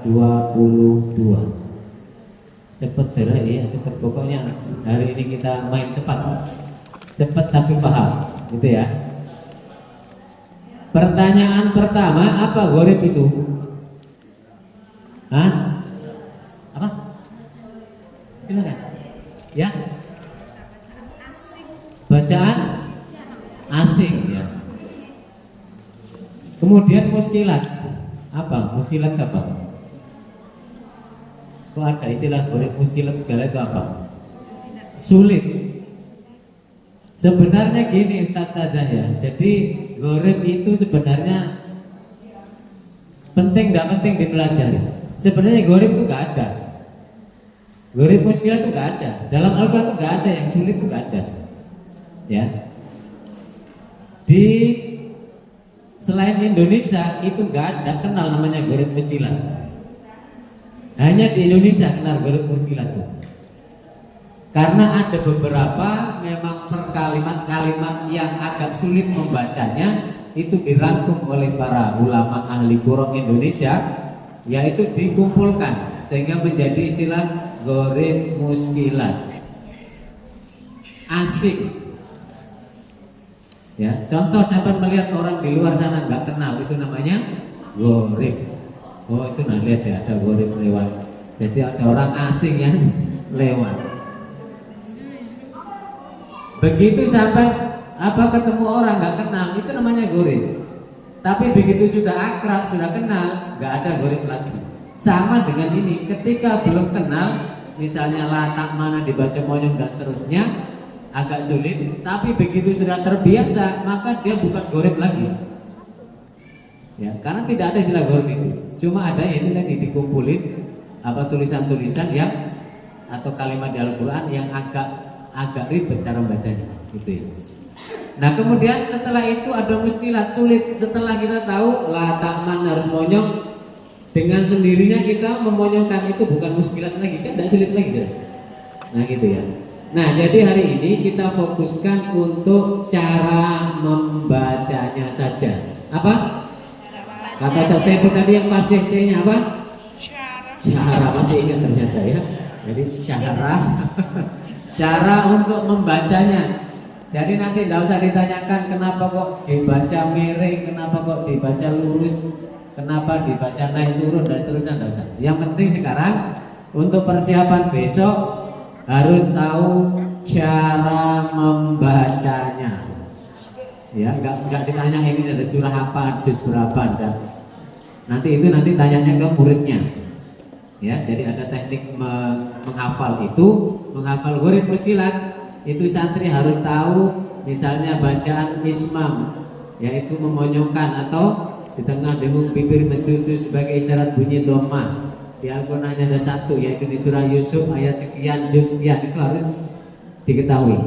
22. Cepet gerak ya, cepet. Pokoknya hari ini kita main cepat. Cepat tapi paham, gitu ya. Pertanyaan pertama, apa gharib itu? Hah? Apa? Silakan. Ya. Bacaan asing ya. Kemudian muskilat. Apa? Muskilat apa? Kok ada istilah gharib muskilat segala itu apa? Sulit. Sebenarnya gini Ustaz ya. Jadi gharib itu sebenarnya penting, tidak penting dipelajari. Sebenarnya gharib itu nggak ada. Gharib muskilat itu nggak ada. Dalam Al-Quran itu nggak ada, yang sulit itu nggak ada. Ya. Di selain Indonesia itu nggak ada kenal namanya gharib muskilat. Hanya di Indonesia kenal gharib muskilat itu. Karena ada beberapa memang kalimat-kalimat yang agak sulit membacanya itu dirangkum oleh para ulama ahli Qur'an Indonesia, yaitu dikumpulkan sehingga menjadi istilah gharib muskilat. Asik. Ya, contoh sampai melihat orang di luar sana nggak kenal itu namanya gharib. Oh itu nah lihat ya ada gharib lewat. Jadi ada orang asing yang lewat. Begitu sampai ketemu orang nggak kenal itu namanya gharib. Tapi begitu sudah akrab, sudah kenal, nggak ada gharib lagi. Sama dengan ini, ketika belum kenal, misalnya latak mana dibaca monyong dan seterusnya, agak sulit. Tapi begitu sudah terbiasa, maka dia bukan gharib lagi. Ya, karena tidak ada istilah gharib itu. Cuma ada itu tadi dikumpulin tulisan-tulisan yang atau kalimat di Al-Quran yang agak ribet cara membacanya, gitu ya. Nah kemudian setelah itu ada muskilat sulit. Setelah kita tahu la ta'man harus monyong, dengan sendirinya kita memonyongkan itu bukan muskilat lagi, kan tidak sulit lagi kan? Nah gitu ya. Nah jadi hari ini kita fokuskan untuk cara membacanya saja. Apa? Kata saya tadi yang masih C-nya apa? Cara masih ingat ternyata ya. Jadi cara untuk membacanya. Jadi nanti tidak usah ditanyakan kenapa kok dibaca miring, kenapa kok dibaca lurus, kenapa dibaca naik turun dan seterusnya, tidak usah. Yang penting sekarang untuk persiapan besok harus tahu cara membacanya. Ya, enggak ditanya ini dari surah apa, juz berapa, enggak. Nanti tanyanya ke muridnya. Ya, jadi ada teknik menghafal itu, menghafal gharib muskilat. Itu santri harus tahu misalnya bacaan ismam, yaitu memonyongkan atau di tengah dengung bibir mencucu sebagai isyarat bunyi dhammah. Di Al-Quran hanya ada satu, yaitu di surah Yusuf ayat sekian juz sekian. Itu harus diketahui,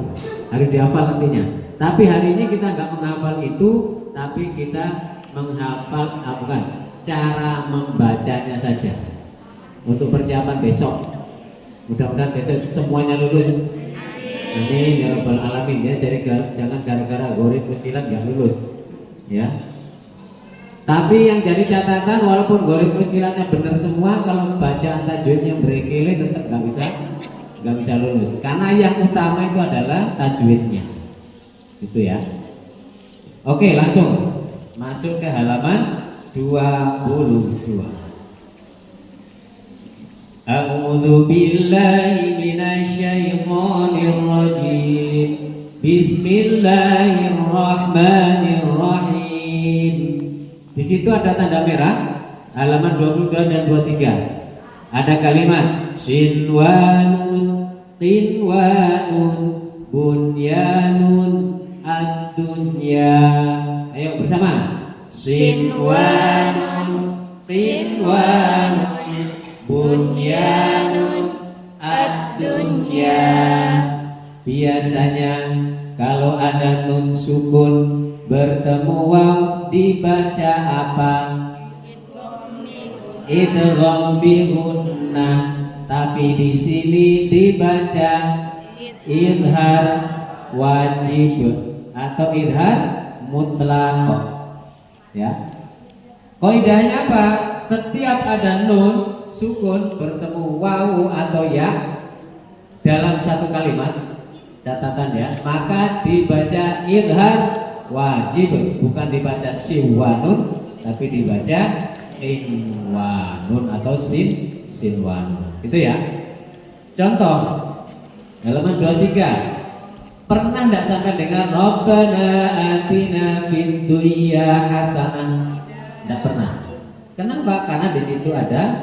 harus dihafal nantinya. Tapi hari ini kita nggak menghafal itu, tapi kita menghafal cara membacanya saja untuk persiapan besok. Mudah-mudahan besok semuanya lulus. Amin ya rabbal alamin ya. Jadi jangan gara-gara gharib muskilat nggak lulus ya. Tapi yang jadi catatan, walaupun gharib muskilatnya benar semua, kalau bacaan tajwidnya berekele tetap nggak bisa lulus. Karena yang utama itu adalah tajwidnya, gitu ya. Oke, langsung masuk ke halaman 22. A'udzu billahi minasy syaithanir rajim. Bismillahirrahmanirrahim. Di situ ada tanda merah halaman 22 dan 23. Ada kalimat sinwanun qinwanun bunyanun ad-dunya. Ayo bersama. Sinwanun qinwanun bunyanun ad-dunya. Biasanya kalau ada nun sukun bertemu waw dibaca apa? Idgham bihunna. Tapi di sini dibaca idhar wajib atau idhar mutlaq. Ya. Kaidahnya apa? setiap ada nun sukun bertemu wawu atau ya dalam satu kalimat, catatan ya, maka dibaca idhar wajib, bukan dibaca siwanun, tapi dibaca inwanun atau sinwanun. Itu ya. Contoh halaman 23. Pernah enggak sampai dengar Rabbana atina fid dunya hasanah? Enggak pernah. Kenapa? Karena di situ ada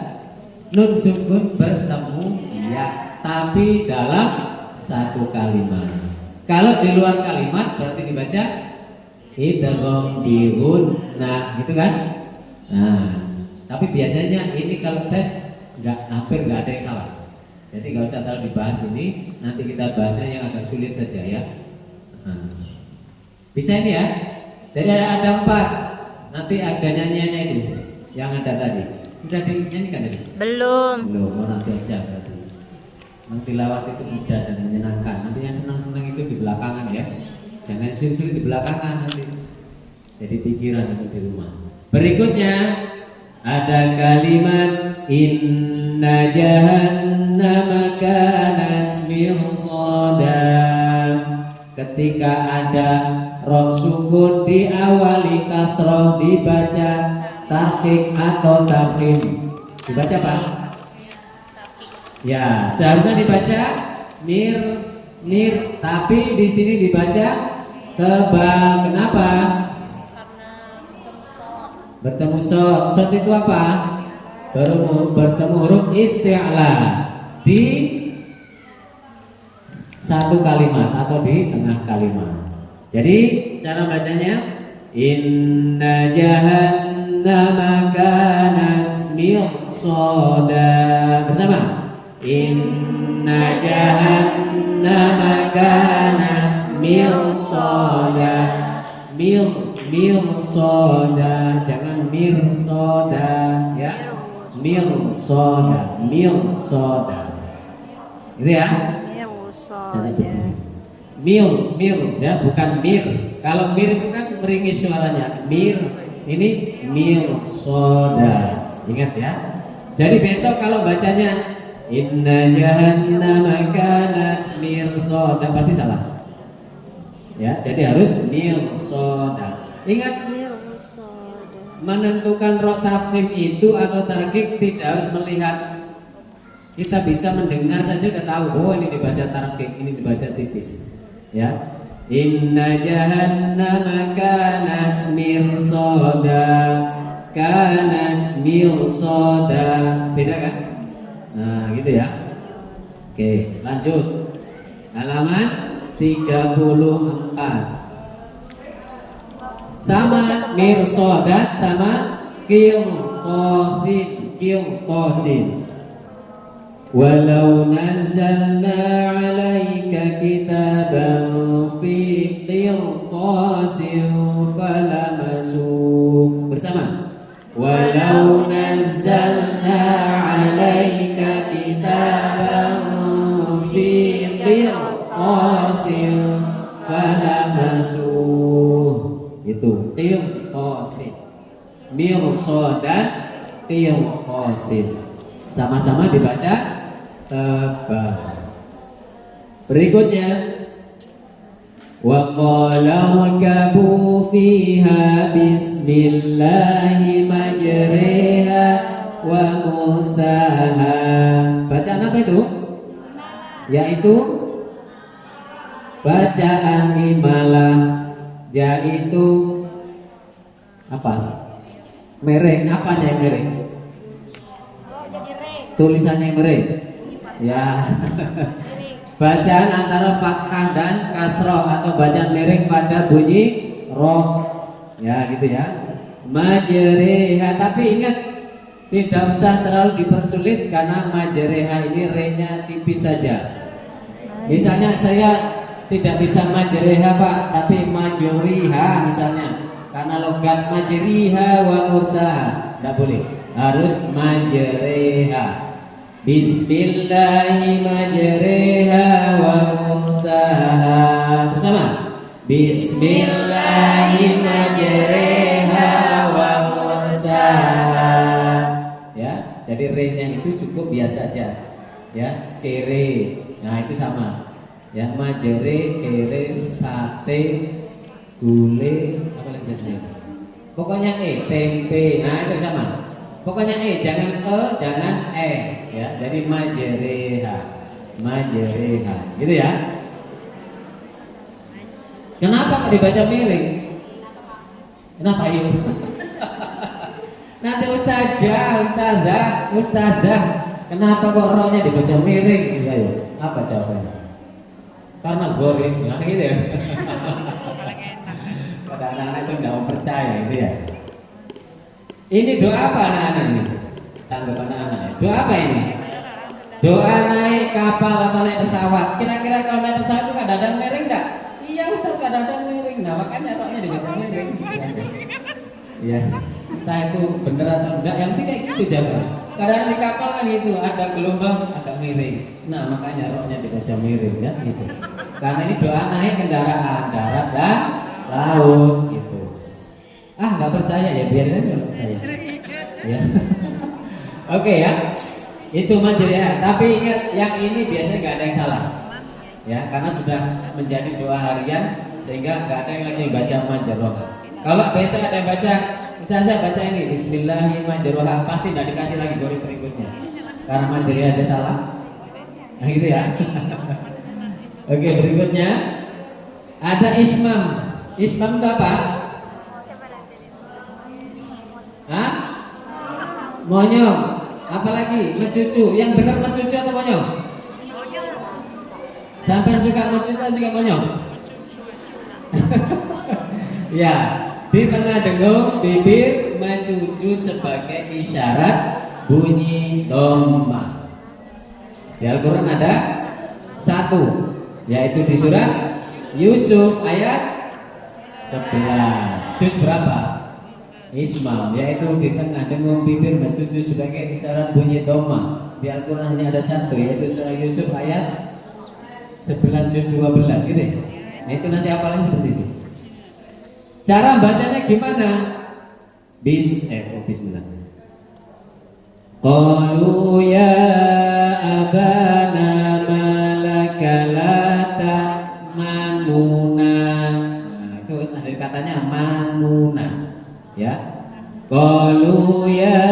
nun sukun bertemu ya, tapi dalam satu kalimat. Kalau di luar kalimat berarti dibaca idgham bihun, nah gitu kan? Nah, tapi biasanya ini kalau tes hampir nggak ada yang salah. Jadi nggak usah terlalu dibahas ini. Nanti kita bahasnya yang agak sulit saja ya. Nah, bisa ini ya. Jadi ada 4. Nanti agak nyanyiannya itu yang ada tadi. Sudah dinyanyikan tadi? Belum. Mau nanti aja berarti. Nanti lawat itu mudah dan menyenangkan. Nanti yang senang-senang itu di belakangan ya. Jangan sulit-sulit di belakangan nanti. Jadi pikiran itu di rumah. Berikutnya ada kalimat inna jahannama kanat mirsada. Ketika ada roh sukun diawali kasroh dibaca tahqiq atau tafkhim. Dibaca apa? Ya, seharusnya dibaca mir, tapi di sini dibaca tebal. Kenapa? Bertemu sod. Sod itu apa? Bertemu huruf isti'la di satu kalimat atau di tengah kalimat. Jadi cara bacanya inna jahannama kanat mirsada. Bersama. Inna jahannama kanat mirsada. Mirsada, jangan mirsoda ya. Mirsoda. Gitu ya. Mir ya, bukan mir. Kalau mir itu kan meringis suaranya. Ini mirsoda. Ingat ya. Jadi besok kalau bacanya inna jahannama kanat mirsada pasti salah. Ya, jadi harus mirsoda. Ingat, menentukan roh tafkhim itu atau tarqiq tidak harus melihat. Kita bisa mendengar saja udah tahu, oh ini dibaca tarqiq, ini dibaca tipis. Ya. Inna jahannama kanat mirsada. Kanat mirsada. Beda kan? Nah, gitu ya. Oke, lanjut. Halaman 34. Sama mirsodat sama qilqasin. Walau nazzalna 'alaika kitaban fi qilqasin falamasuh. Bersama. Walau nazzalna 'alaika kitaban fi qilqasin falamasuh. Itu qilqasin. Mirsodat qilqasin. Sama-sama dibaca tebal. Berikutnya wa qala wakabu fiha bismillahi majriha wa mursaha. Bacaan apa itu? Yaitu bacaan imalah, yaitu apa? Mereng. Apanya yang mereng? Tulisannya yang mereng. Ya. Bacaan antara fathah dan kasroh atau bacaan mereng pada bunyi roh. Ya, gitu ya. Majreha, tapi ingat tidak usah terlalu dipersulit karena majreha ini re-nya tipis saja. Misalnya saya tidak bisa majreha Pak, tapi majuriha misalnya. Karena logat majriha wa mursaha, tidak boleh. Harus majreha. Bismillahi majriha wa mursaha. Bersama. Bismillahi majriha wa mursaha. Jadi re-nya itu cukup biasa aja. Ya, kere. Nah, itu sama. Ya, majere, kere, sate, gule, apa lagi jadinya? Pokoknya tempe. Nah, itu sama. Pokoknya jangan jangan ya. Jadi majereha. Majereha. Gitu ya. Kenapa nggak dibaca miring? Kenapa yuk? Nanti ustazah, kenapa kok rohnya dibaca miring? Ayo, apa jawabannya? Karena goreng, nah gitu ya. Pada anak-anak itu nggak mau percaya gitu ya. Ini doa apa anak-anak ini? Tanggapan anak-anak. Doa apa ini? Doa naik kapal atau naik pesawat. Kira-kira kalau naik pesawat itu kadang-kadang miring nggak? Iya Ustaz, kadang-kadang miring. Nah makanya rohnya dibaca miring. Ya, entah itu bener atau enggak, yang penting kayak gitu jawaban. Kadang di kapal kan itu ada gelombang agak miring. Nah makanya rohnya dibaca miring ya gitu. Karena ini doa naik kendaraan darat dan laut gitu. Ah nggak percaya ya, biarin aja nggak percaya. Ya. Oke ya, itu majeriah. Tapi ingat yang ini biasanya nggak ada yang salah. Ya, karena sudah menjadi doa harian sehingga nggak ada yang lagi baca majeriah. Kalau besok ada yang baca, misalnya baca ini Bismillahirrahmanirrahim, pasti tidak dikasih lagi gori berikutnya karena majeri aja salah. Nah gitu ya. Oke, berikutnya ada ismam. Ismam itu apa? Hah? Monyong. Apalagi mencucu. Yang benar mencucu atau monyong? Sampai suka mencucu atau suka monyong? Ya, di tengah dengung bibir mencucu sebagai isyarat bunyi dhamma. Di Al-Quran ada satu, yaitu di surat Yusuf ayat 11. Juz berapa? Ismam, yaitu di tengah dengung bibir mencucu sebagai isyarat bunyi dhamma. Di Al-Quran hanya ada satu, yaitu surat Yusuf ayat 11 juz 12 gitu ya. Nah, itu nanti apalagi seperti itu. Cara bacanya gimana? Bismillah. Qalu ya abana malaka la ta'manuna. Nah, itu ada katanya manuna, ya. Qalu ya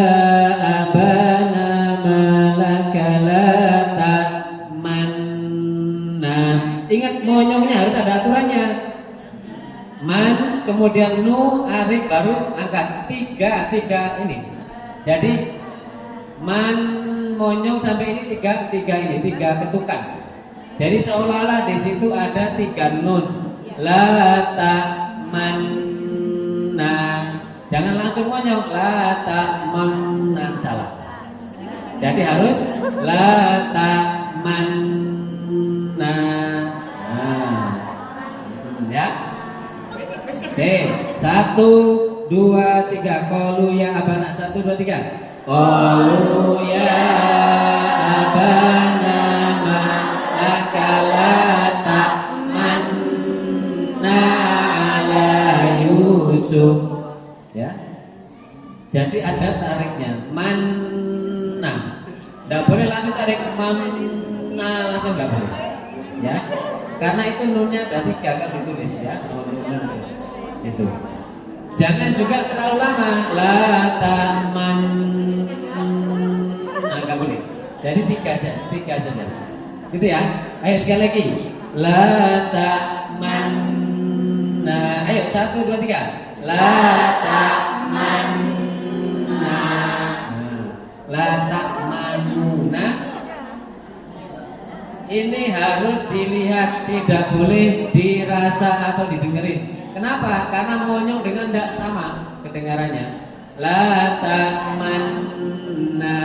abana malaka la ta'manna. Ingat monyongnya harus ada aturannya. Man, kemudian nu, arif baru angkat tiga ini. Jadi man, monyong sampai ini tiga ketukan. Jadi seolah-olah di situ ada 3 nun. La ta man na. Jangan langsung monyong. La ta man na, salah. Jadi harus la ta man na. Ya. Oke, 1, 2, 3. Qalu ya abana. 1, 2, 3. Qalu ya abana malaka la ta'manna ala Yusuf. Ya. Jadi ada tariknya. Manna. Enggak boleh langsung tarik manna, langsung enggak boleh. Ya. Karena itu nunnya ada 3 kan ditulis ya. Itu. Jangan juga terlalu lama. La taman. Nah, enggak boleh. Jadi 3 saja. Gitu ya. Ayo sekali lagi. La taman. Nah, ayo 1, 2, 3. La taman. La ta'manuna. Ini harus dilihat, tidak boleh dirasa atau didengerin. Kenapa? Karena monyong dengan tidak sama kedengarannya. La ta'manna,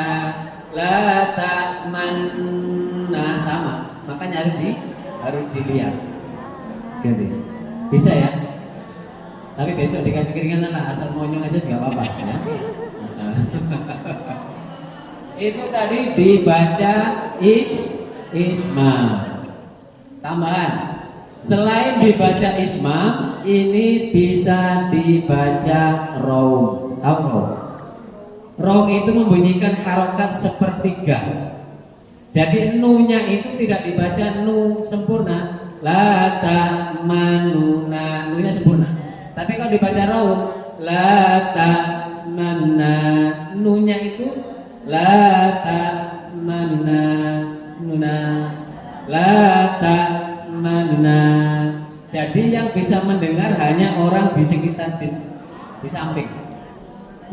la ta'manna, sama. Makanya harus dilihat. Gitu. Bisa ya? Tapi besok dikasih keringanan lah, asal monyong aja nggak apa-apa. Ya? Itu tadi dibaca ismam. Tambahan, selain dibaca ismam, ini bisa dibaca raum. Tahu raum? Rong itu membunyikan harokat sepertiga. Jadi nunya itu tidak dibaca nu sempurna. La ta manuna, nunya sempurna. Tapi kalau dibaca raum, la ta manuna, nunya itu la ta manuna, nuna, la ta manuna. Jadi yang bisa mendengar hanya orang di sekitar di samping.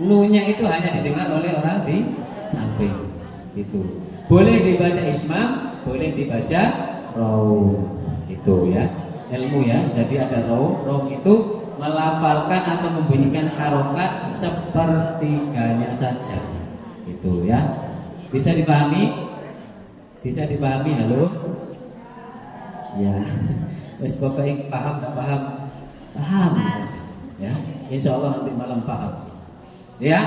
Nunya itu hanya didengar oleh orang di samping. Itu boleh dibaca ismam, boleh dibaca raum. Itu ya ilmu ya. Jadi ada raum itu melafalkan atau membunyikan harokat sepertiganya saja. Itu ya. Bisa dipahami? Bisa dipahami, halo? Ya. Wes pokoknya paham tak paham? Paham saja. Ya. Insya Allah nanti malam paham. Ya.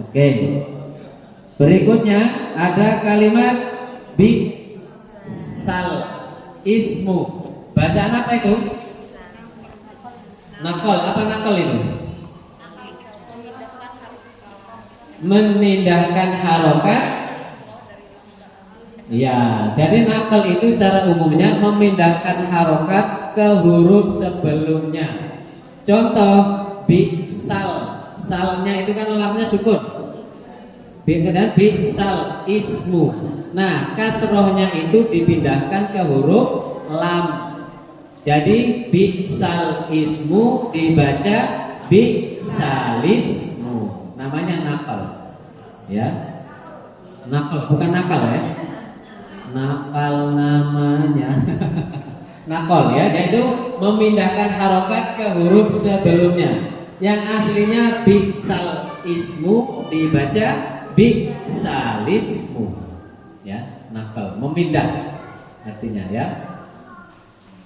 Oke. Berikutnya ada kalimat bi sal ismu. Bacaan apa itu? Nakal. Apa nakal itu? Memindahkan harokat. Ya, jadi nakal itu secara umumnya memindahkan harokat ke huruf sebelumnya. Contoh bisal, salnya itu kan lamnya sukun. Dan bisal ismu. Nah, kasrohnya itu dipindahkan ke huruf lam. Jadi bisal ismu dibaca bisalismu. Namanya nakal. Ya. Nakal bukan nakal ya. Nakal namanya. Nakal ya, yaitu memindahkan harokat ke huruf sebelumnya. Yang aslinya bisal ismu dibaca bisalismu. Ya, nakal, memindah artinya ya.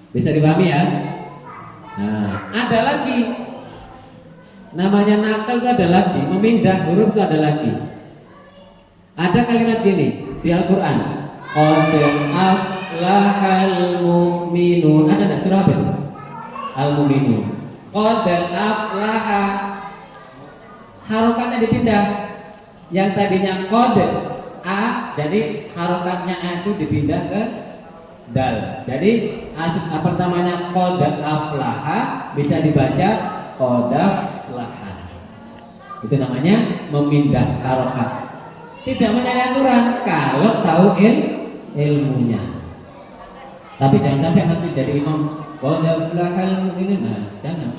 Bisa dipahami ya? Nah, ada lagi. Namanya nakal itu ada lagi, memindah huruf itu ada lagi. Ada kalimat gini di Al-Qur'an. Qad aflahal mu'minun. Ada enggak surah apa itu? Al-Mu'minun. Qad aflaha. Harokatnya dipindah. Yang tadinya qad a, jadi harokatnya a itu dipindah ke dal. Jadi pertamanya qad aflaha bisa dibaca qad aflaha. Itu namanya memindah harokat. Tidak menyalahi aturan kalau tahu ilmunya. Tapi jangan sampai nanti jadi imam qad aflahal mu'minun. Nah, jangan.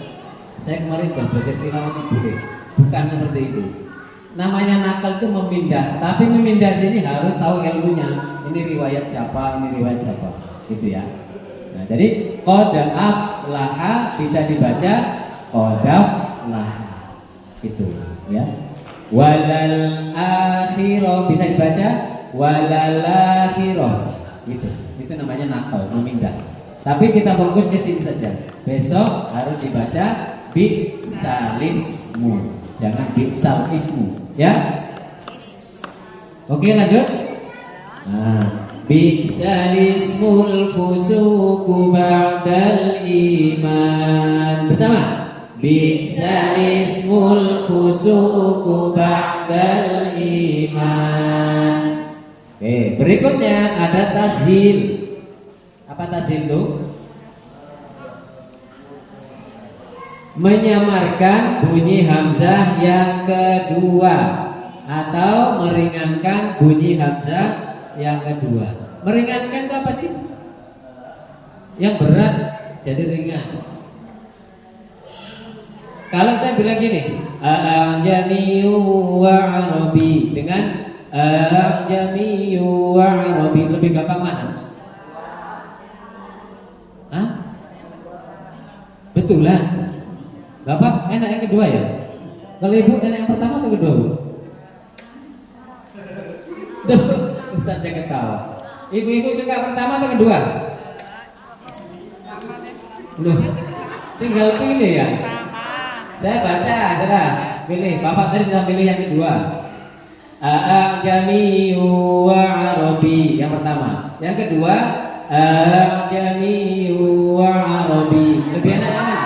Saya kemarin sudah belajar tilawah boleh. Bukan seperti itu. Namanya nakal itu memindah, tapi memindah sini harus tahu ilmunya. Ini riwayat siapa, ini riwayat siapa, gitu ya. Nah, jadi qad aflaha bisa dibaca qad aflaha, gitu ya. Walal akhirah bisa dibaca walal akhirah, gitu. Itu namanya nakal, memindah. Tapi kita fokus ke sini saja. Besok harus dibaca bisalismu, jangan bisal ismu, ya. Oke, lanjut. Nah, bisalismul fusuku ba'dal iman. Bersama. Bisalismul fusuku ba'dal iman. Oke, berikutnya ada tashil. Apa tashil itu? Menyamarkan bunyi hamzah yang kedua atau meringankan bunyi hamzah yang kedua. Meringankan itu apa sih? Yang berat jadi ringan. Kalau saya bilang gini, a'jamiyyu wa 'arabi, dengan a'jamiyyu wa 'arabi lebih gampang mana? Hah? Betulan. Bapak enak yang kedua ya? Kalau ibu enak yang pertama atau kedua, Bu? Ustaz jangan ketawa. Ibu-ibu suka pertama atau kedua? Loh, tinggal pilih ya. Saya baca, sudah pilih. Bapak tadi sudah pilih yang kedua. A'jamiyyu wa 'arabi yang pertama. Yang kedua a'jamiyyu wa 'arabi. Lebih enak mana?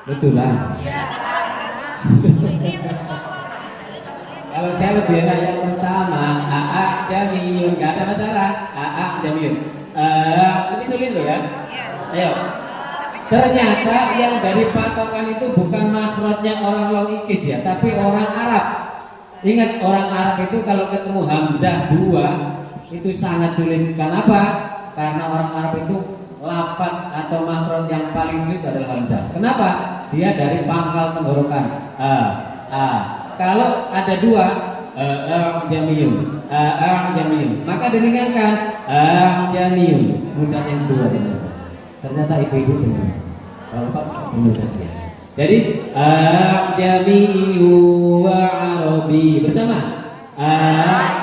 Betul lah. Kalau bela yang pertama aa jamiyun, nggak ada masalah. Aa jamiyun. Lebih sulit loh ya. Ayo. Ternyata yang dari patokan itu bukan makhrajnya orang logikis ya, tapi orang Arab. Ingat, orang Arab itu kalau ketemu hamzah dua itu sangat sulit. Kenapa? Karena orang Arab itu lafaz atau makhraj yang paling sulit adalah hamzah. Kenapa? Dia dari pangkal tenggorokan. Kalau ada dua jamiyun, jamiyun, maka diringankan jamiyun. Mudah yang kedua. Ternyata ibu-ibu benar. Kalau Pak mudah dia. Jadi jamiyun wa arabi bersama.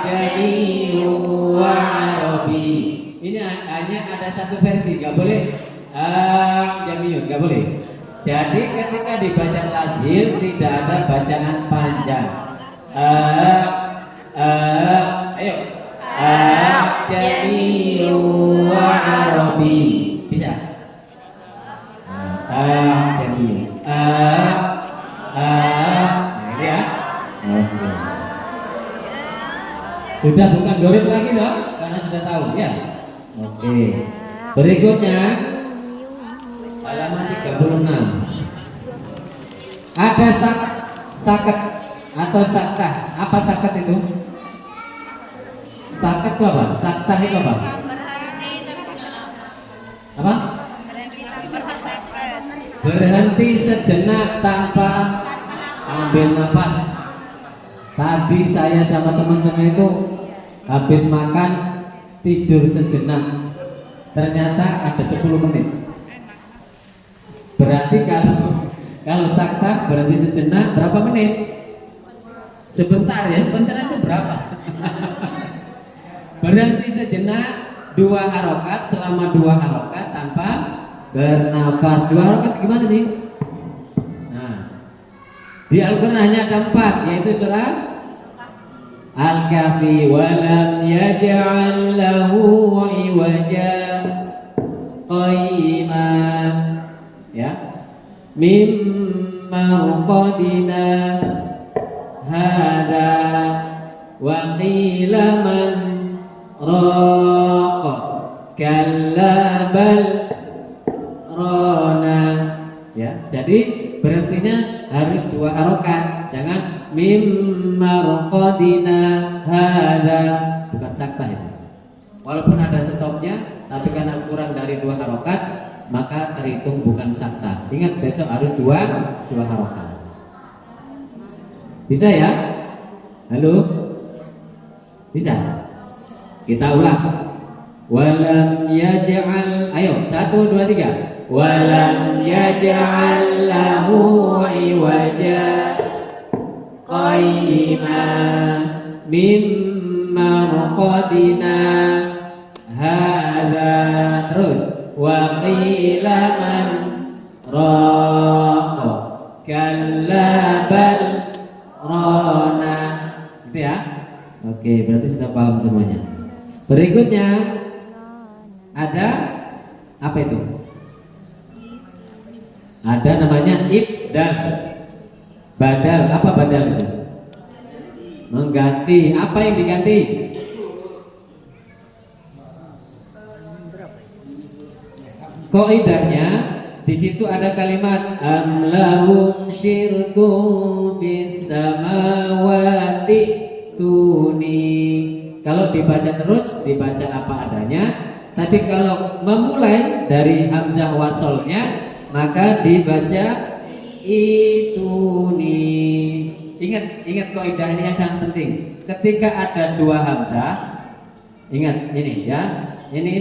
Jamiyun wa arabi. Ini hanya ada satu versi, nggak boleh jamiyun, nggak boleh. Jadi ketika dibaca tashil tidak ada bacaan panjang. Ayo. Jamiyun wa arabi. Bisa? Jamiyun. Ini ya. Sudah bukan goreng lagi dong, karena sudah tahu ya. Oke. Berikutnya halaman 36. Ada sakat atau saktah. Apa sakat itu? Sakat itu apa? Saktah itu apa? Apa? Berhenti sejenak tanpa ambil nafas. Tadi saya sama teman-teman itu habis makan tidur sejenak. Ternyata ada 10 menit. Berarti kalau sakta berhenti sejenak berapa menit? Sebentar ya, sebentar itu berapa? Berhenti sejenak 2 harokat, selama 2 harokat tanpa bernafas. 2 harokat gimana sih? Nah, di Al-Quran hanya ada 4, yaitu surah Al-Kahfi. Walam yaj'al lahu iwaja qayyima, ya, mimma qadina hada wa qila man raqa kalla bal rana, ya. Jadi berhentinya harus 2 harokat, jangan mimma qadina hada, bukan sakta ya. Walaupun ada stopnya, tapi karena kurang dari 2 harokat maka terhitung bukan sakta. Ingat, besok harus 2 harokat. Bisa ya? Halo? Bisa? Kita ulang. Walam yaj'al, ayo 1, 2, 3. Walam yaj'al lahu iwaja qayyima mimma qadina hadza, terus wa qila man raqa kalla bal rana, gitu ya. Oke, berarti sudah paham semuanya. Berikutnya ada apa itu? Ada namanya ibdal. Badal, apa badal itu? Mengganti. Apa yang diganti? Qaidahnya di situ ada kalimat amlahum syirkum fis samawati tuni. Kalau dibaca terus dibaca apa adanya, tapi kalau memulai dari hamzah wasolnya maka dibaca ituni. Ingat kaidah ini yang sangat penting. Ketika ada 2 hamzah, ingat ini ya. Ini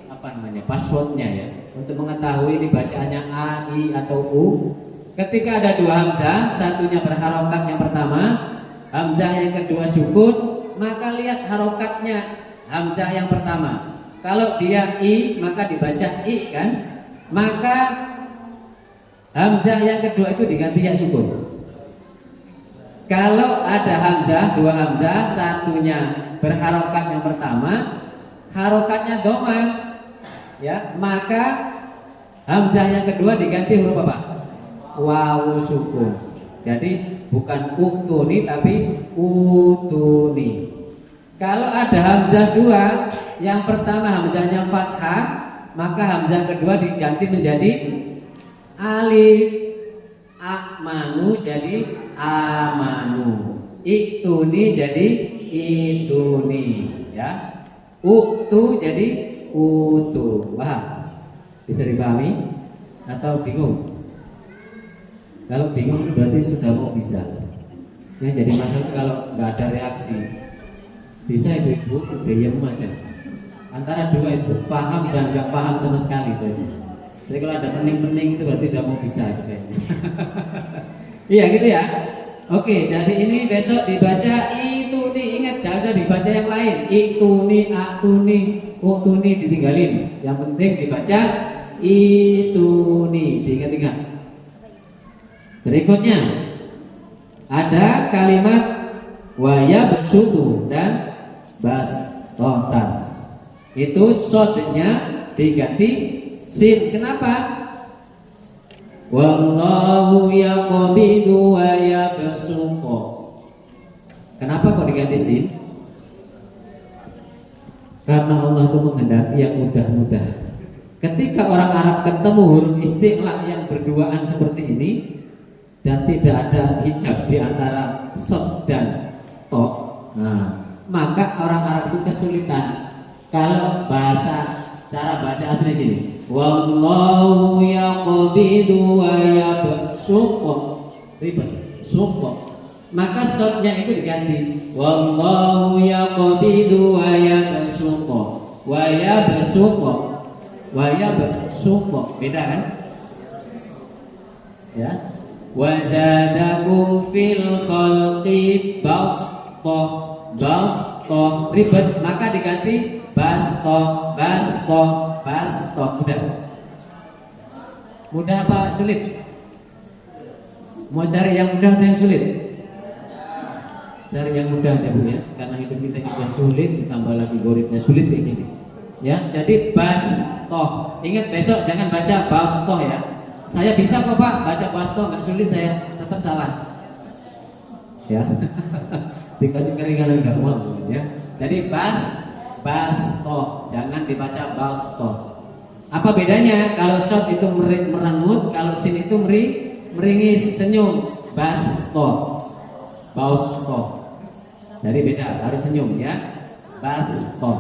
apa namanya? Passwordnya ya. Untuk mengetahui ini bacaannya A, I atau U. Ketika ada 2 hamzah, satunya berharokat yang pertama, hamzah yang kedua sukun, maka lihat harokatnya hamzah yang pertama. Kalau dia I, maka dibaca I kan? Maka hamzah yang kedua itu diganti ya sukun. Kalau ada hamzah, 2 hamzah, satunya berharokat yang pertama, harokatnya dhamma, ya, maka hamzah yang kedua diganti huruf apa? Wawu sukun. Jadi bukan utuni tapi utuni. Kalau ada hamzah dua, yang pertama hamzahnya fathah, maka hamzah kedua diganti menjadi alif. Amanu jadi amanu, ituni jadi ituni, ya. Utu jadi utu. Paham? Bisa dipahami atau bingung? Kalau bingung berarti sudah mau bisa. Yang jadi masalah kalau nggak ada reaksi. Bisa ibu-ibu diam aja. Antara dua itu paham dan nggak paham sama sekali itu aja. Jadi kalau ada pening-pening itu berarti udah mau bisa itu kayaknya. Iya gitu ya. Oke, jadi ini besok dibaca ituni. Ingat jangan usah dibaca yang lain. Ituni, atuni, utuni ditinggalin. Yang penting dibaca ituni. Diingat-ingat. Berikutnya ada kalimat waya besutu dan bastotan. Itu shotnya diganti sin. Kenapa? Wallahu yaqbidu wa yabsutu. Kenapa kok diganti sin? Karena Allah itu menghendaki yang mudah-mudah. Ketika orang Arab ketemu huruf istiqlal yang berduaan seperti ini dan tidak ada hijab di antara sod dan to, maka orang Arab itu kesulitan. Kalau cara baca aslinya gini, wallahu yaqbidu wa yabsutu, ribet, sumpah. Maka shotnya itu diganti, wallahu yaqbidu wa yabsutu, wa yabsutu, wa yabsutu. Beda kan? Ya. Wa zadakum fil khalqi basta, basta, ribet, maka diganti basto, basto, basto. Mudah apa sulit? Mau cari yang mudah atau yang sulit? Cari yang mudah ya Bu ya, karena hidup kita juga sulit, ditambah lagi goritnya sulit kayak gini. Ya, jadi basto. Ingat besok jangan baca basto ya. Saya bisa kok Pak baca basto, nggak sulit, saya tetap salah. Ya, dikasih keringan nggak mau ya. Jadi basto, jangan dibaca basto. Apa bedanya? Kalau shot itu merengut, kalau sin itu meringis, senyum. Basto, basto. Jadi beda, harus senyum ya. Basto,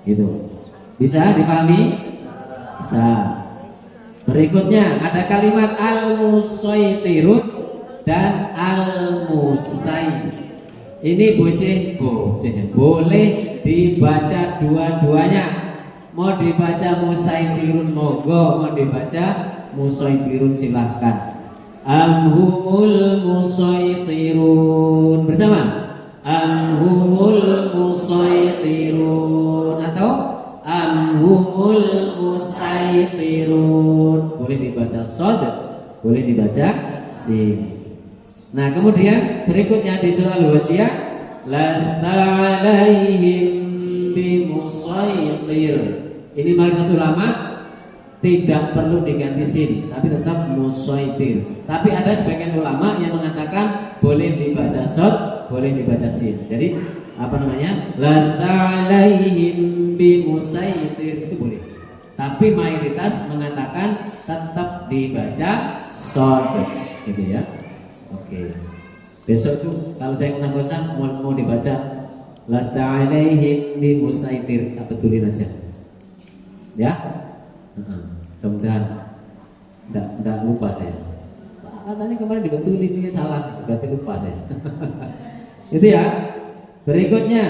gitu. Bisa dipahami? Bisa. Berikutnya ada kalimat al-musaitirun dan al-musai. Ini boceh boleh dibaca dua-duanya. Mau dibaca musaitirun monggo, mau dibaca musaitirun silahkan. Amhumul musaitirun bersama. Amhumul musaitirun atau amhumul musaitirun. Boleh dibaca shad, boleh dibaca sin. Nah, kemudian berikutnya di surah Al-Wasyiyah, lasta alaihim bimusaitir. Ini mayoritas ulama tidak perlu diganti sin, tapi tetap musaitir. Tapi ada sebagian ulama yang mengatakan boleh dibaca shad, boleh dibaca sin. Jadi apa namanya? Lasta alaihim bimusaitir itu boleh. Tapi mayoritas mengatakan tetap dibaca shad, gitu ya. Oke. Besok tuh kalau saya kena bosan mau dibaca lasta alaihim bimusaitir, tak betulin aja. Ya? Mudah-mudahan enggak lupa saya. Katanya kemarin dibetulin ini salah, berarti lupa saya. Itu ya. Berikutnya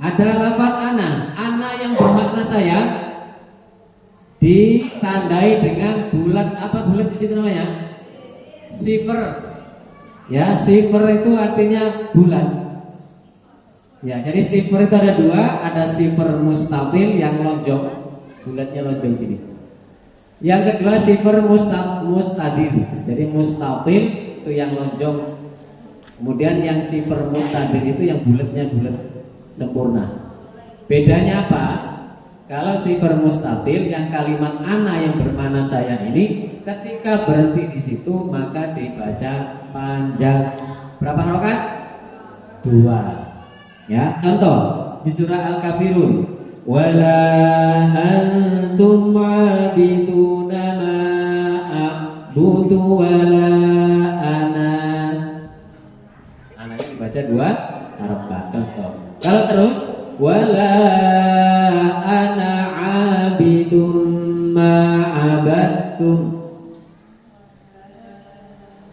ada lafaz ana yang bermakna saya ditandai dengan bulat. Apa bulat di situ namanya? Sifar. Ya, sifar itu artinya bulat. Ya, jadi sifar itu ada dua, ada sifar mustatil yang lonjong, bulatnya lonjong gini. Yang kedua sifar mustadir. Jadi mustatil itu yang lonjong. Kemudian yang sifar mustadir itu yang bulatnya bulat sempurna. Bedanya apa? Kalau sifar mustatil yang kalimat ana yang bermakna saya ini ketika berhenti di situ maka dibaca panjang. Berapa harokat? 2. Ya, contoh di surah Al-Kafirun. Wala antum abiduna ma a'budu wala ana. Ananya dibaca 2 harokat. Contoh. Kalau terus wala ana abidum ma'abattum.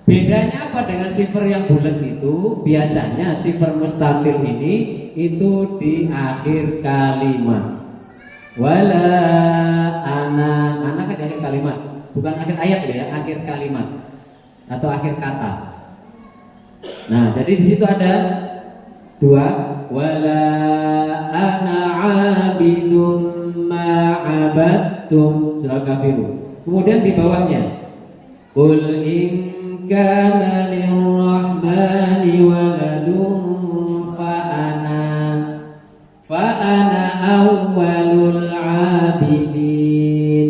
Bedanya apa dengan sifar yang bulat itu? Biasanya sifar mustatil ini itu di akhir kalimat. Wala ana kan di akhir kalimat, bukan akhir ayat ya, akhir kalimat atau akhir kata. Nah, jadi di situ ada 2. Wala ana abidum ma'abattum surah Kafirun. Kemudian di bawahnya qul in kana lirrahmani waladun fa ana awwalul abidin.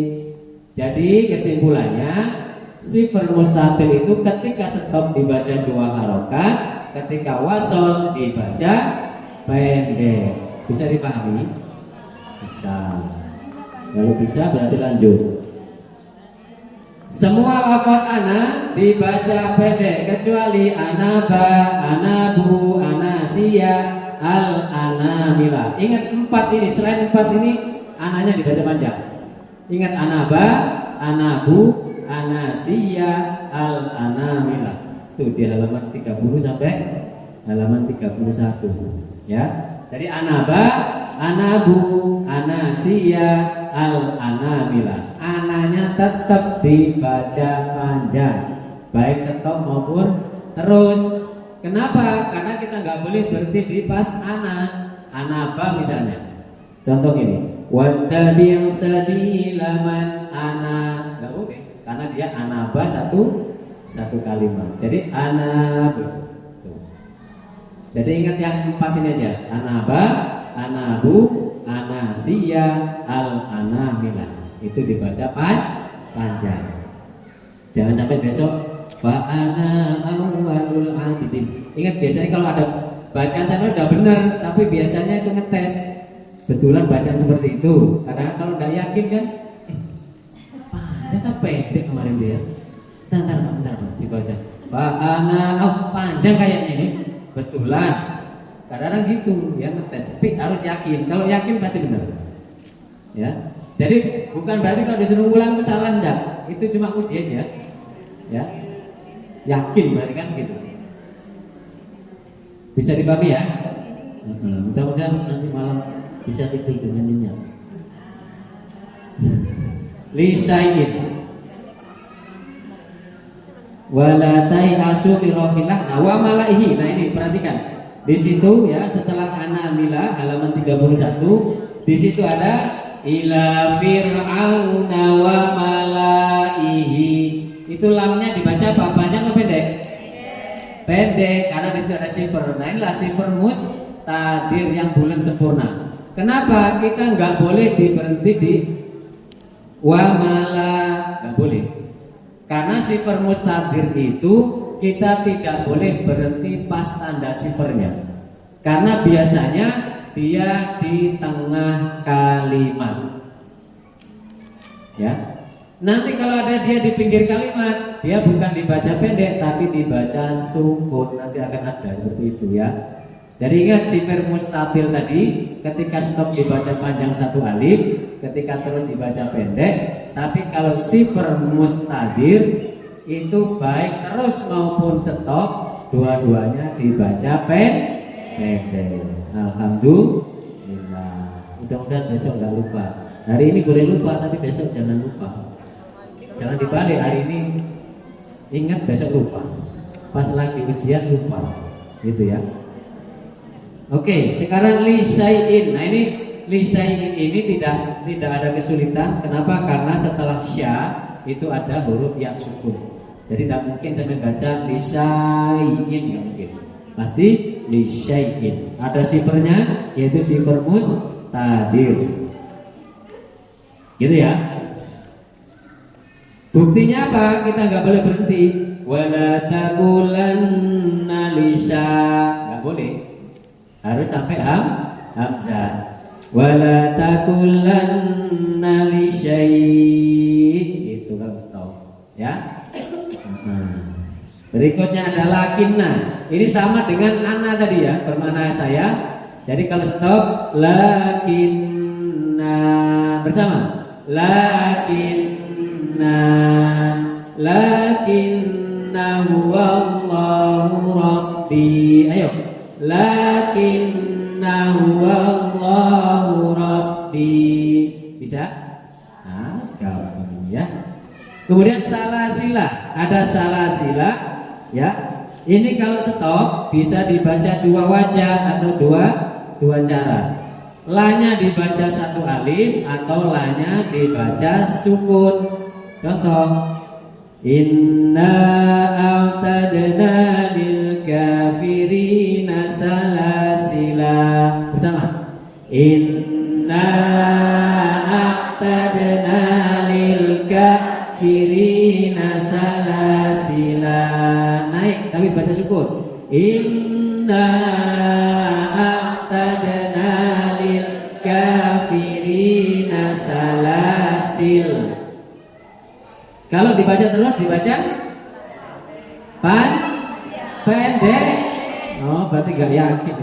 Jadi kesimpulannya sifar mustatil itu ketika stop dibaca 2 harokat, ketika wasol dibaca pendek. Bisa dipahami? Bisa. Kalau bisa berarti lanjut. Semua lafaz ana dibaca pendek kecuali anaba, anabu, anasiya, al anamila. Ingat 4 ini, selain 4 ini ananya dibaca panjang. Ingat anaba, anabu, anasiya, al anamila. Itu di halaman 30 sampai halaman 31 ya. Jadi anaba, anabu, anasiya, al anamila. Ananya tetap dibaca panjang, baik stop maupun terus. Kenapa? Karena kita nggak boleh berhenti di pas anaba misalnya. Contoh ini, wattabi' sabila man ana, nggak boleh karena dia anaba satu kalimat. Jadi anab. Jadi ingat yang 4 ini aja. Anaba, anabu, anasiya, al anamila. Itu dibaca panjang. Jangan sampai besok fa ana awwalul abidin. Ingat biasanya kalau ada bacaan sampai udah benar, tapi biasanya itu ngetes. Betulan bacaan seperti itu. Kadang kalau udah yakin kan panjang kan pendek kemarin dia. Bentar dibaca. Fa ana panjang kayaknya ini. Betulan. Kadang-kadang gitu ya ngetes. Tapi harus yakin. Kalau yakin pasti benar. Ya. Jadi bukan berarti kalau disuruh ulang itu salah, enggak. Itu cuma uji aja. Ya. Yakin berarti kan gitu. Bisa dipahami ya? Mudah-mudahan nanti malam bisa tidur dengan nyenyak. Lisain. Wala tai'asu birohillah. Nah, wa malaihi. Nah, ini perhatikan. Di situ ya setelah anamila halaman 31, di situ ada ila fir'auna wa malaihi. Itu lamnya dibaca apa? Panjang atau pendek? Pendek, karena di situ ada sifar. Nah, inilah sifar mustadir yang bulat sempurna. Kenapa kita nggak boleh berhenti di wa mala? Nggak boleh. Karena sifar mustadir itu kita tidak boleh berhenti pas tanda sifarnya. Karena biasanya dia di tengah kalimat. Ya. Nanti kalau ada dia di pinggir kalimat, dia bukan dibaca pendek tapi dibaca sukun. Nanti akan ada seperti itu ya. Jadi ingat sifar mustatil tadi, ketika stop dibaca panjang 1 alif, ketika terus dibaca pendek. Tapi kalau sifar mustadir itu baik terus maupun stop, dua-duanya dibaca pendek. Alhamdulillah. Mudah-mudahan besok nggak lupa. Hari ini boleh lupa, tapi besok jangan lupa. Jangan dibalik, hari ini ingat, besok lupa. Pas lagi ujian lupa, gitu ya. Oke, sekarang lisaiin. Nah ini lisaiin ini tidak ada kesulitan. Kenapa? Karena setelah sya itu ada huruf ya sukun. Jadi tidak mungkin saya membaca lisaiin, nggak mungkin. Pasti lisaiin. Ada sifarnya, yaitu sifar mustadir. Gitu ya. Buktinya apa? Kita nggak boleh berhenti. Wala taqulanna lisya, nggak boleh. Harus sampai hamzah. Wala taqulanna lisyai. Itu kalau stop, ya. Berikutnya ada lakinna. Ini sama dengan ana tadi ya, bermakna saya. Jadi kalau stop, lakinna bersama. Lakinna huwallahu rabbi. Ayo. Lakinna huwallahu rabbi. Bisa? Nah, sekarang ya. Kemudian salasila, ada salasila ya. Ini kalau stop bisa dibaca dua wajah atau dua cara. La-nya dibaca satu alif atau la-nya dibaca sukun. Contoh, inna a'tadna lil kafirina salasila. Bersama. Inna a'tadna lil kafirina salasila. Naik tapi baca sukun. Inna a'tadna lil kafirina salasil. Kalau dibaca terus dibaca pendek. Oh, berarti gak yakin.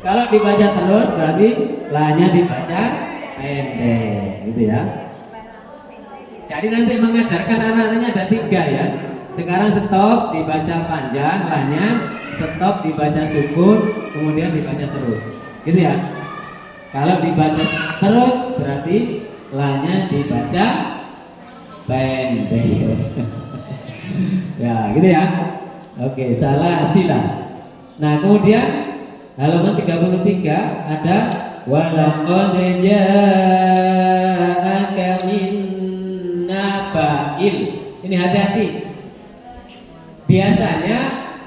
Kalau dibaca terus berarti la-nya dibaca pendek, gitu ya. Jadi nanti mengajarkan anak-anaknya ada 3 ya. Sekarang stop dibaca panjang la-nya, stop dibaca sukun, kemudian dibaca terus, gitu ya. Kalau dibaca terus berarti la-nya dibaca pendek. Ya, gitu ya. Oke, salah sila. Nah, kemudian halaman 33 ada walaqad ja'aka min naba'il. Ini hati-hati. Biasanya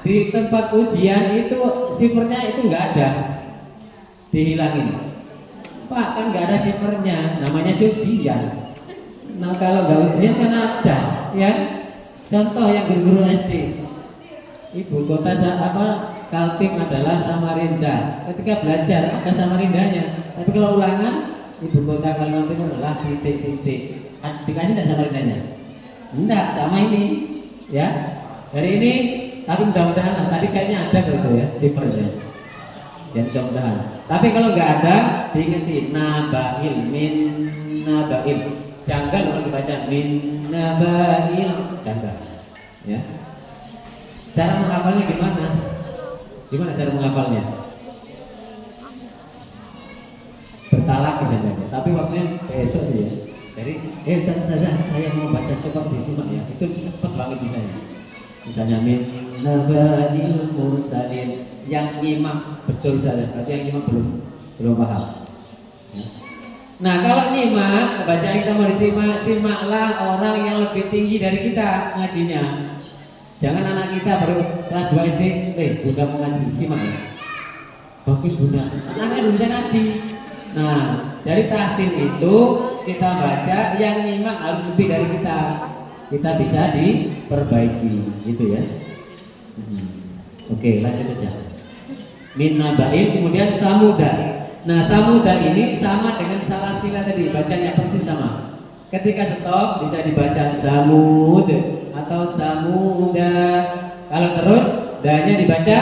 di tempat ujian itu sifernya itu enggak ada. Dihilangin. Pak, kan enggak ada sifernya, namanya ujian. Nah, kalau enggak ujian kan ada, ya. Contoh yang guru SD. Ibu kota Kaltim adalah Samarinda. Ketika belajar ada Samarindanya. Tapi kalau ulangan ibu kota Kalimantan Timur adalah titik-titik. Dikasih tidak Samarindanya? Enggak, sama ini. Ya. Dari ini tapi mudah-mudahan tadi kayaknya ada gitu ya sifernya. Ya mudah-mudahan. Tapi kalau nggak ada diingetin nabail min nabail. Janggal kalau dibaca min nabail janggal. Ya. Cara menghafalnya gimana? Gimana cara menghafalnya? Bertalak saja. Tapi waktunya besok sih ya. Jadi saya mau baca coba disimak ya. Itu cepat banget bisanya. Misalnya min nabail mursalin, yang nyimak betul saja. Berarti yang nyimak belum paham. Ya. Nah, kalau nyimak, bacaan kita mau disimak, simaklah orang yang lebih tinggi dari kita ngajinya. Jangan anak kita baru kelas 2 SD, bunda mau ngaji, simak ya. Bagus bunda, anaknya belum bisa ngaji. Nah, dari tahsin itu kita baca, yang nyimak harus lebih dari kita. Kita bisa diperbaiki, gitu ya. Oke, lanjut aja. Min nabain, kemudian samuda. Nah, samuda ini sama dengan salasila tadi, bacanya persis sama. Ketika stop bisa dibaca samud atau samuda. Kalau terus danya dibaca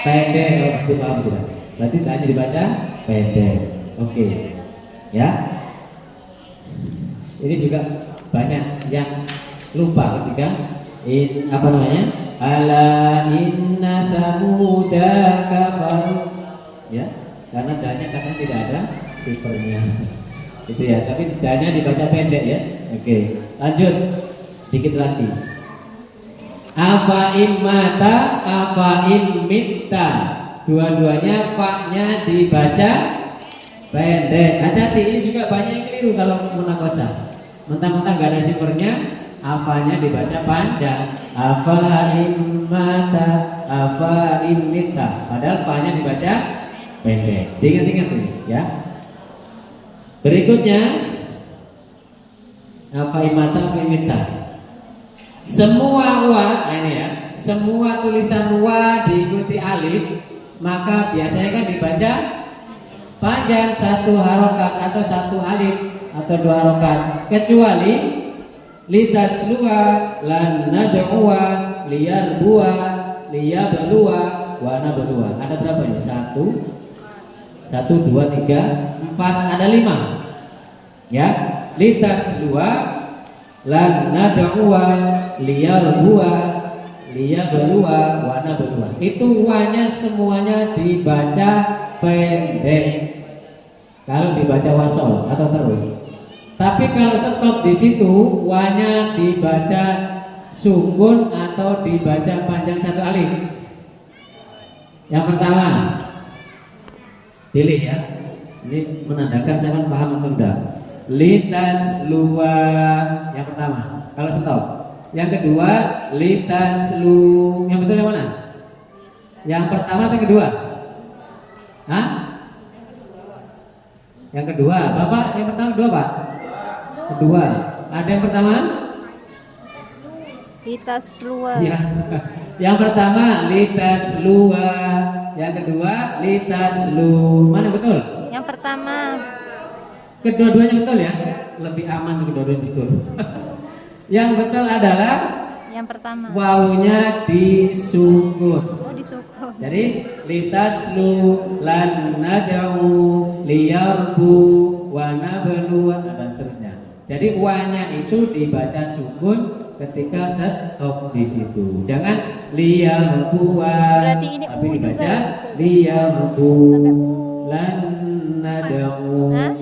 pendek. Oh, itu paham sudah. Berarti danya dibaca pendek. Oke. Ya. Ini juga banyak yang lupa ketika apa namanya? Ala inna samuda kafaru. Ya, karena danya kadang tidak ada sifernya. Itu ya, tapi danya dibaca pendek ya. Oke, lanjut dikit lagi. Afain mata, afain mitta. Dua-duanya fa-nya dibaca pendek. Hati-hati, ini juga banyak yang keliru kalau munakosah. Mentang-mentang gak ada sifernya, afanya dibaca panjang. Afain mata, afain mitta. Padahal fa-nya dibaca pendek. Ingat-ingat ini ya. Berikutnya apa imata imita. Semua wa, ini ya, semua tulisan wa diikuti alif, maka biasanya kan dibaca panjang, satu harokat atau satu alif atau dua harokat, kecuali litajlua, lan nad'uwa, liyarbua, liyabluwa, wa nabluwa. Ada berapa ini? Satu, dua, tiga, empat, ada 5. Ya, litajlua, lan nad'uwa, liyarbua, liyabluwa, wa nabluwa. Itu wanya semuanya dibaca pendek. Kalau dibaca wasol atau terus. Tapi kalau stop di situ, wanya dibaca sukun atau dibaca panjang satu alif. Yang pertama, pilih ya. Ini menandakan saya kan paham atau enggak. Litajlua, yang pertama. Kalau stop. Yang kedua, litajlu. Yang betul yang mana? Yang pertama atau yang kedua? Hah? Yang kedua, Bapak, yang pertama kedua, Pak? Kedua. Ada yang pertama? Litajlua. Ya. Yang pertama litajlua, yang kedua litajlu. Mana betul? Yang pertama. Kedua-duanya betul ya? Lebih aman kedua-duanya betul. Yang betul adalah Yang pertama. wawunya disukun. Oh, disukun. Jadi litajlu, lan nad'u, liyarbu, wa nablu, dan seterusnya. Jadi wanya itu dibaca sukun ketika stop di situ. Jangan liyarbu, Berarti ini tapi u dibaca juga. liyarbu, Sampai u. lan nad'u. Hah?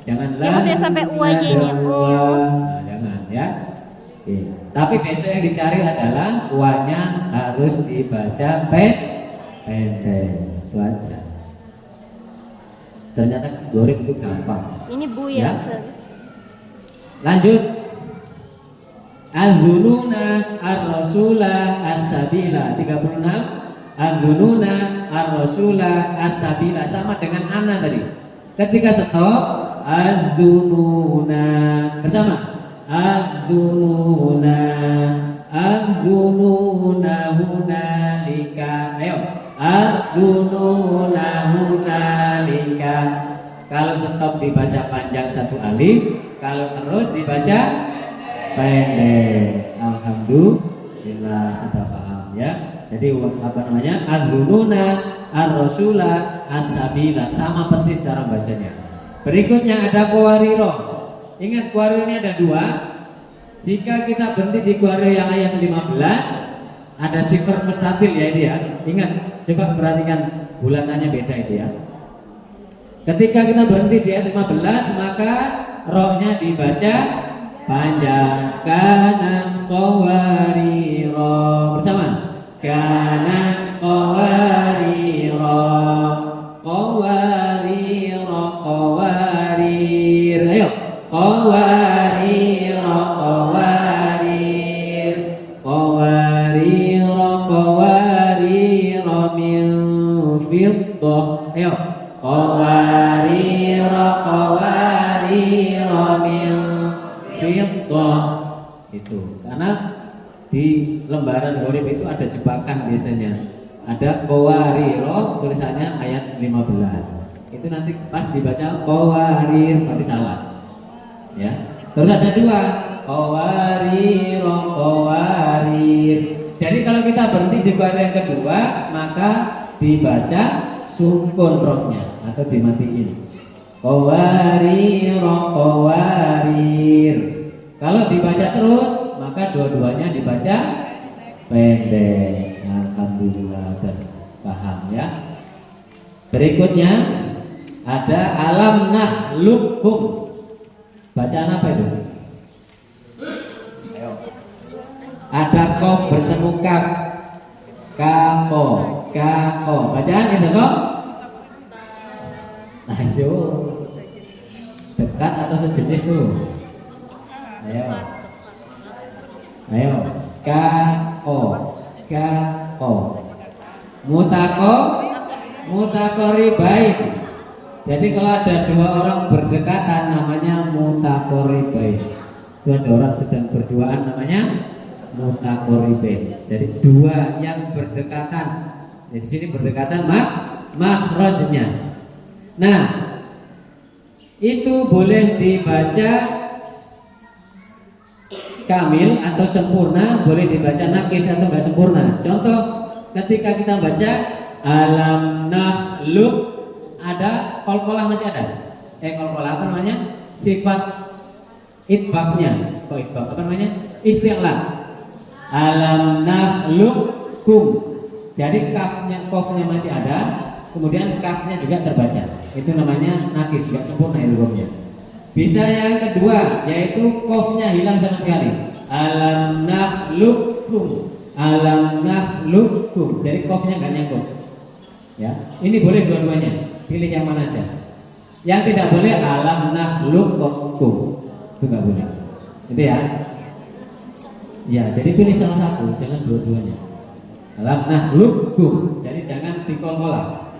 Jangan Ya, maksudnya sampai u-nya ini. Oh. Nah, jangan ya. Oke. Tapi besok yang dicari adalah wanya harus dibaca pendek. Itu aja. Ternyata goreng itu gampang. Ini bu Ya. ya, Ustaz. Lanjut. Al-dhununa ar-rasula as-sabila 36. Al-dhununa ar-rasula as-sabila sama dengan ana tadi. Ketika stop, al-dhununa bersama. Al-dhununa, al-dhununa hunalika. Ayo. Al-dhununa hunalika. Kalau stop dibaca panjang satu alif, kalau terus dibaca pendek. Alhamdulillah sudah paham ya. Jadi apa namanya? Al-dhununa ar-rasula as-sabila, sama persis cara bacanya. Berikutnya ada qawariro. Ingat qawariro ini ada 2. Jika kita berhenti di qawariro yang ayat 15, ada sifar mustatil ya ini ya. Ingat, coba perhatikan bulatannya beda itu ya. Ketika kita berhenti di ayat 15, maka rohnya dibaca panjang. Kanas qawariro bersama. Kanas qawariro, qawariro, qawarir. Ayo, qawariro, qawarir, qawariro, qawariro min fiddah. Ayo, qawariro, qawariro min fiddah. Itu karena di lembaran gharib itu ada jebakan biasanya. Ada qawariro tulisannya ayat 15. Itu nanti pas dibaca qawarir berarti salah. Ya. Terus ada 2, qawariro, qawarir. Jadi kalau kita berhenti di qawarir yang kedua, maka dibaca sukun rohnya atau dimatiin. Qawariro, qawarir. Kalau dibaca terus, maka dua-duanya dibaca pendek. Alhamdulillah dan paham ya. Berikutnya ada alam nakhluqkum. Bacaan apa itu? Ayo. Ada kof bertemu kaf. Kako, kako. Bacaan itu kok? Ayo. Dekat atau sejenis tuh? Ayo. Ayo. Kako, kako. Mutako, mutakoribain. Jadi kalau ada dua orang berdekatan namanya mutaqaribain. Itu ada orang sedang berduaan namanya mutaqaribain. Jadi dua yang berdekatan. Jadi di sini berdekatan makhrajnya. Nah, itu boleh dibaca kamil atau sempurna, boleh dibaca nakis atau enggak sempurna. Contoh ketika kita baca alam nahluk, ada qalqalah masih ada. Qalqalah apa namanya? Sifat itbaqnya. Kok itbaq apa namanya? Isti'la. Alam nahlukkum. Jadi kafnya, qafnya masih ada, kemudian kafnya juga terbaca. Itu namanya nakis, enggak sempurna itu hurufnya. Bisa yang kedua, yaitu qafnya hilang sama sekali. Alam nahlukkum. Alam nahlukkum. Jadi qafnya enggak nyangkut. Ya, ini boleh dua-duanya. Pilih yang mana aja. Yang tidak boleh alam nahlukkum. Itu enggak boleh. Itu ya. Ya, jadi pilih salah satu, jangan dua-duanya. Alam nahlukkum. Jadi jangan dikolkolah.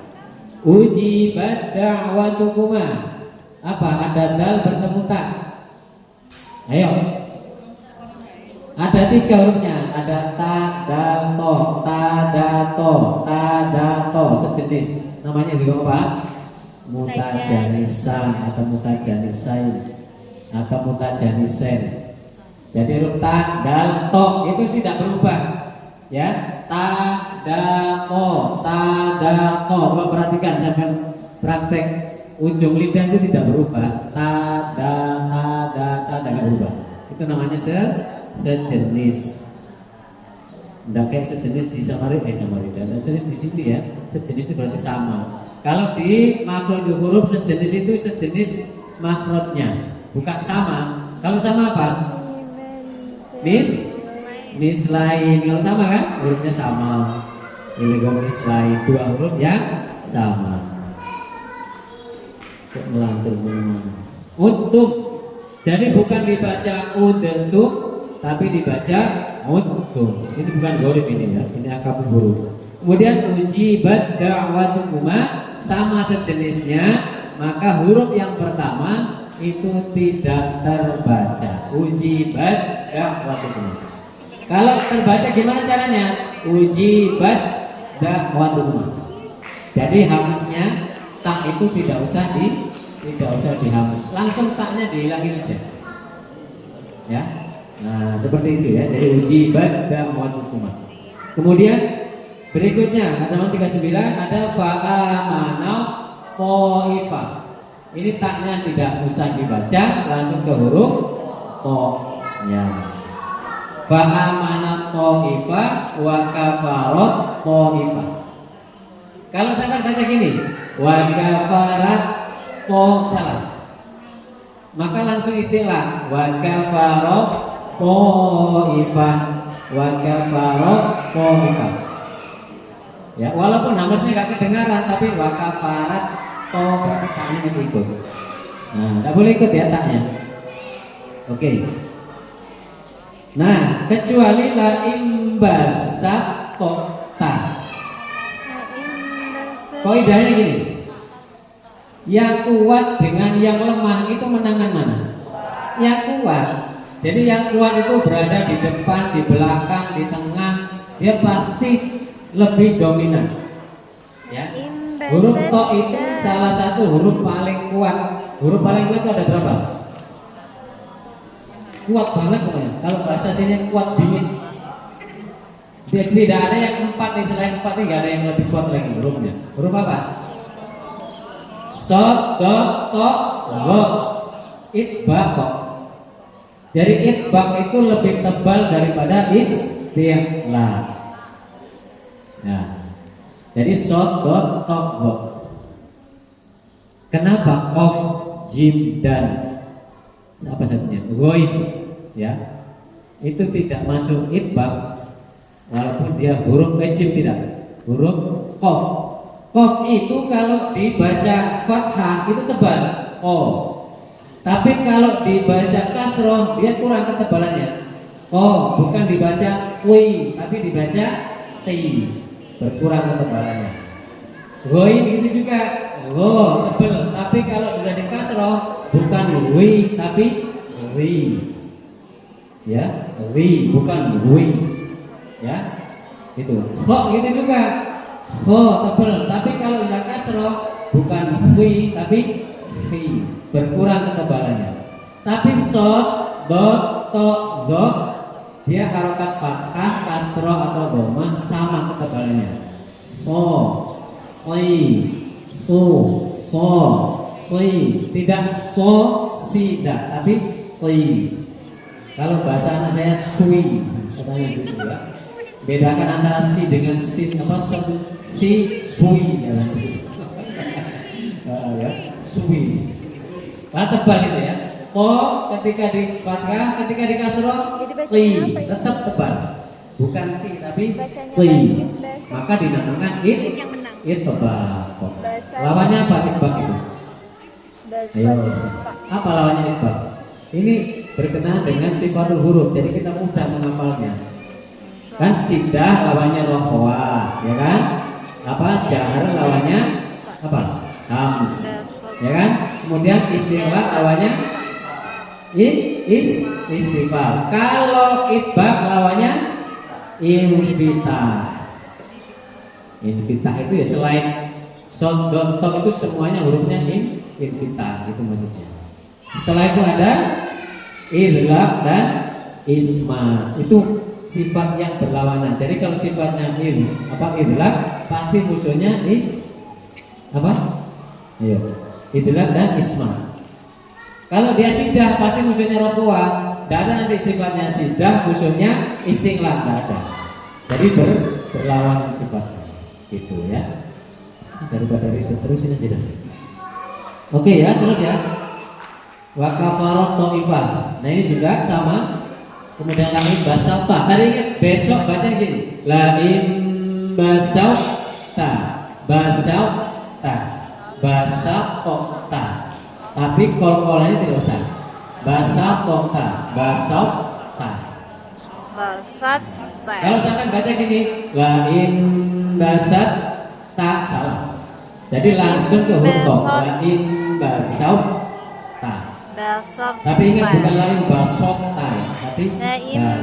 Ujibat da'watukuma. Apa? Ada dal bertemu ta. Ayo. Ada 3 hurufnya. Ada ta, dal, to, ta, da, to, ta, da, to, sejenis. Namanya juga apa? Mutajanisan atau mutajanisain atau mutajanisen. Jadi huruf ta, dal, to itu tidak berubah. Ya, ta, da, to, ta, da, to. Coba perhatikan sampai praktek, ujung lidah itu tidak berubah. Ta, da, tidak berubah. Itu namanya sejenis. Tidak kayak sejenis di Samarinda. Sejenis di sini ya. Sejenis itu berarti sama. Kalau di makhraj huruf sejenis itu sejenis makhrajnya, bukan sama. Kalau sama apa? Mislain. Kalau sama kan hurufnya sama. Ini mislain, 2 huruf yang sama. Kok melantur mana? Untuk. Jadi bukan dibaca udentum, tapi dibaca untuk. Ini bukan gharib ini ya. Ini akab huruf. Kemudian ujibat da'watukuma, sama sejenisnya, maka huruf yang pertama itu tidak terbaca. Ujibat da'watukuma. Kalau terbaca gimana caranya? Ujibat da'watukuma. Jadi hamznya tak itu tidak usah dihams. Langsung taknya dihilangin aja. Ya. Nah, seperti itu ya. Jadi ujibat da'watukuma. Kemudian berikutnya halaman 39 ada fa'amana ta'ifah. Ini taknya tidak usah dibaca, langsung ke huruf to. Ya. Fa'amana ta'ifah wa kafarat ta'ifah. Kalau saya baca gini, wa kafarat to salah. Maka langsung istilah wa kafarat ta'ifah, wa kafarat ta'ifah. Ya, walaupun hamzanya gak kedengaran, tapi wakafarat to berarti taknya masih ikut. Nah, tidak boleh ikut ya taknya. Oke. Nah, kecuali la imbasat ta. Kaidahnya gini. Yang kuat dengan yang lemah itu menangan mana? Yang kuat. Jadi yang kuat itu berada di depan, di belakang, di tengah. Dia pasti lebih dominan. Ya. Huruf to itu salah satu huruf paling kuat. Huruf paling kuat itu ada berapa? Kuat banget pokoknya. Kalau bahasa sini kuat dingin. Jadi tidak ada yang 4 nih, selain 4 ini nggak ada yang lebih kuat lagi hurufnya. Huruf apa? Sod, do, to, go. Itbaq. Jadi itbaq itu lebih tebal daripada isti'la. Nah, jadi sod, dot, tok, go. Kenapa qaf, jim, dan apa satunya? Ghaib, ya. Itu tidak masuk itbaq, walaupun dia huruf jim tidak. Huruf qaf. Qaf itu kalau dibaca fathah itu tebal, tapi kalau dibaca kasroh dia kurang ketebalannya. Bukan dibaca wi, tapi dibaca ti. Berkurang ketebalannya. Goin itu juga go tebel, tapi kalau sudah di kasroh bukan wi tapi ri. Ya, ri bukan wi. Ya. Itu. Kho gitu juga. Kho tebel, tapi kalau sudah kasroh bukan wi tapi fi, berkurang ketebalannya. Tapi sod, dot, to, dot dia harokat fathah, kasroh atau dhamma sama ketebalannya. So, so, tidak so, tidak, tapi si. Kalau bahasa anak saya sui, katanya gitu ya. Bedakan antara si dengan si, apa si, sui ya, ya sui. Tebal itu ya. Po ketika di fathah, ketika di kasroh, li tetap tebal, bukan ti tapi li. Maka dinamakan it tebal. Lawannya apa itbak itu? Ayo, apa lawannya itbak? Ini berkenaan dengan sifatul huruf, jadi kita mudah menghafalnya. Kan sidah lawannya rohwa, ya kan? Apa jahar lawannya apa? Hams, ya kan? Kemudian istighfar lawannya istighfar. Kalau itbak lawannya infitah. Infitah itu ya selain son don tok itu semuanya hurufnya infitah, itu maksudnya. Setelah itu ada idlaq dan isma, itu sifat yang berlawanan. Jadi kalau sifatnya idlaq pasti musuhnya apa? Ayo, idlaq dan isma. Kalau dia sidah pasti musuhnya rohwa. Tidak ada nanti sifatnya sidah musuhnya istighlaq, tidak ada. Jadi berlawanan sifatnya. Gitu ya. Daripada itu terusin aja dah. Oke ya, terus ya. Wa kafarat ta'ifah. Nah ini juga sama. Kemudian lagi basauta. Tadi ingat besok baca gini. La in basauta. Basauta. Tapi kol-kolannya tidak usah. Basauta. Kalau misalkan baca gini, la in basat tak salah. Jadi langsung ke huruf la in basat tak. Tapi ingat bukan la in basat tak, tapi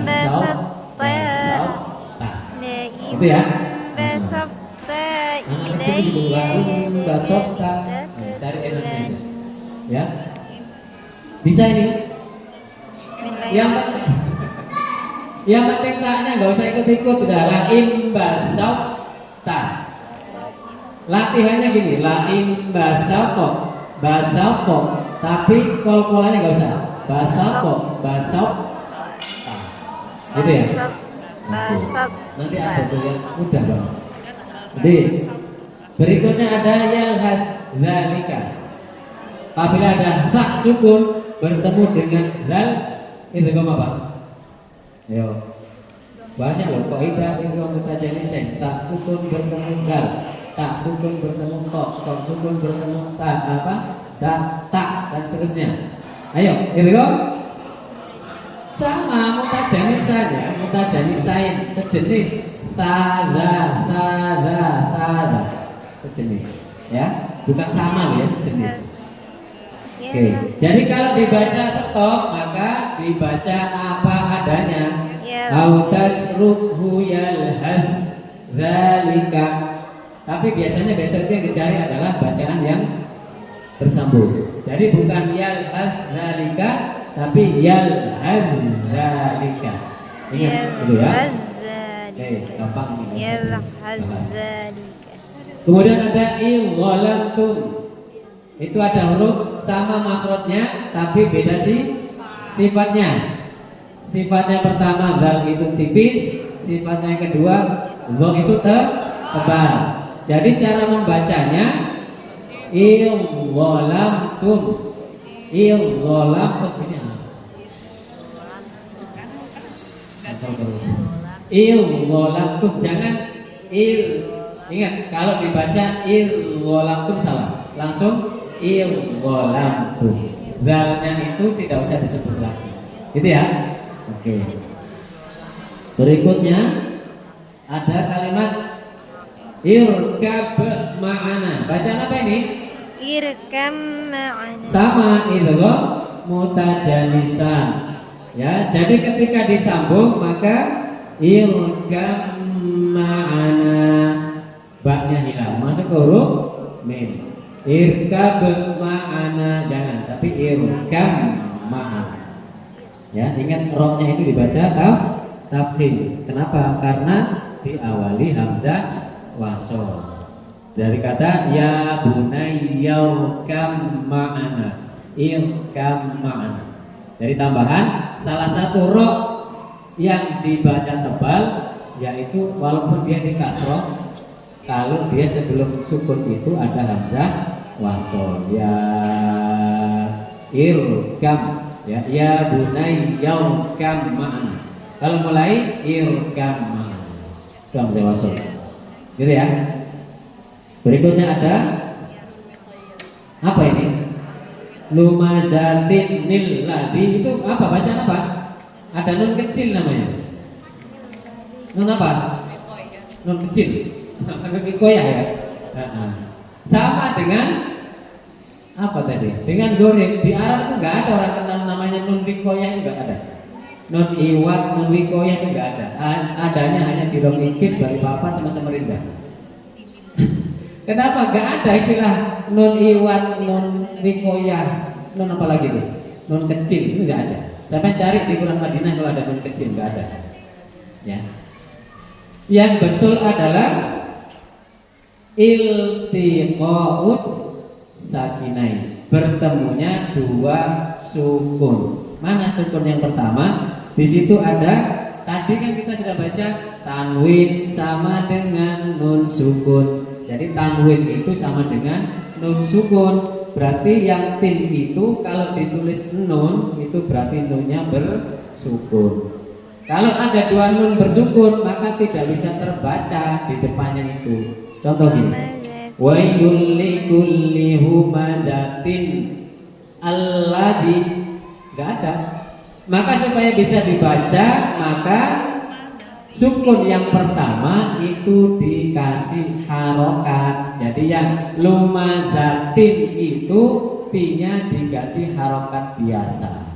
basat tak. Itu ya. Basat tak. Cari enaknya aja. Ya. Bisa ini. Yang penting taknya nggak usah ikut-ikut, udah lain basauta. Latihannya gini, lain basauto, tapi kol-kolannya nggak usah. Basauto. Gitu ya. Nanti ada tuh yang udah bang. Jadi berikutnya ada yalhadzalika. Apabila ada tak sukun bertemu dengan zal, itu apa? Ayo, banyak loh kaidah itu mutajanisah. Tak sukun bertemu dal, tak sukun bertemu tok sukun bertemu tak dan seterusnya. Ayo, itu sama mutajanisah ya, mutajanisain sejenis tada sejenis ya, bukan sama ya, sejenis. Oke, jadi kalau dibaca stop maka dibaca apa adanya. Autajruhu yalhadzalika. Tapi biasanya besok itu yang dicari adalah bacaan yang bersambung. Jadi bukan yalhadzalika, tapi yalhadzalika. Ingat itu ya. Oke, gampang ini. Kemudian ada idghalamtum. Itu ada huruf sama makhrajnya tapi beda sifatnya. Sifatnya pertama dal itu tipis, sifatnya yang kedua dha itu tebal. Jadi cara membacanya idghalamtum. Idghalamtum, jangan ingat kalau dibaca idghalamtum salah. Langsung idghalamtum. Zalnya itu tidak usah disebut lagi. Gitu ya. Oke. Berikutnya ada kalimat Irkab ma'ana. Bacaan apa ini? Irkam ma'ana. Sama itu kok, mutajanisan. Ya, jadi ketika disambung maka irkab ma'ana, baknya hilang, masuk ke huruf mim. Irkab ma'ana, jangan, tapi irkab ma'ana. Ya, ingat roknya itu dibaca tafkhim. Kenapa? Karena diawali hamzah wasol. Dari kata ya bunayya irkab ma'ana, irkab ma'ana. Dari tambahan salah satu rok yang dibaca tebal, yaitu walaupun dia di kasroh, kalau dia sebelum sukun itu ada hamzah wasol. Ya irkam, ya bunai yaukam ma'ana. Kalau mulai irkam ma'ana, itu hamzah wasol. Gitu ya. Berikutnya ada apa ini? Lumazatin nil ladi, itu apa? Bacaan apa? Ada nun kecil namanya. Nun apa? Nun kecil. Nun koyah ya. Sama dengan apa tadi? Dengan goreng. Di Arab itu nggak ada orang kenal namanya nun koyah, nggak ada. Nun iwat, nun koyah itu nggak ada. Adanya hanya di Rokikis, Balikpapan, sama Samarinda. Kenapa gak ada istilah nun iwat, nun wikoyah, nun apa lagi tuh? Nun kecil itu gak ada. Sampai cari di Quran Madinah kalau ada nun kecil, gak ada. Ya. Yang betul adalah iltiqaus sakinai, bertemunya dua sukun. Mana sukun yang pertama? Di situ ada, tadi kan kita sudah baca tanwin sama dengan nun sukun. Jadi tanwin itu sama dengan nun sukun. Berarti yang tin itu kalau ditulis nun itu berarti nunnya bersukun. Kalau ada dua nun bersukun maka tidak bisa terbaca di depannya itu. Contoh gini. Wailul likulli humazatin alladzi, enggak ada. Maka supaya bisa dibaca maka sukun yang pertama itu dikasih harokat. Jadi yang lumazatin itu T-nya diganti harokat biasa.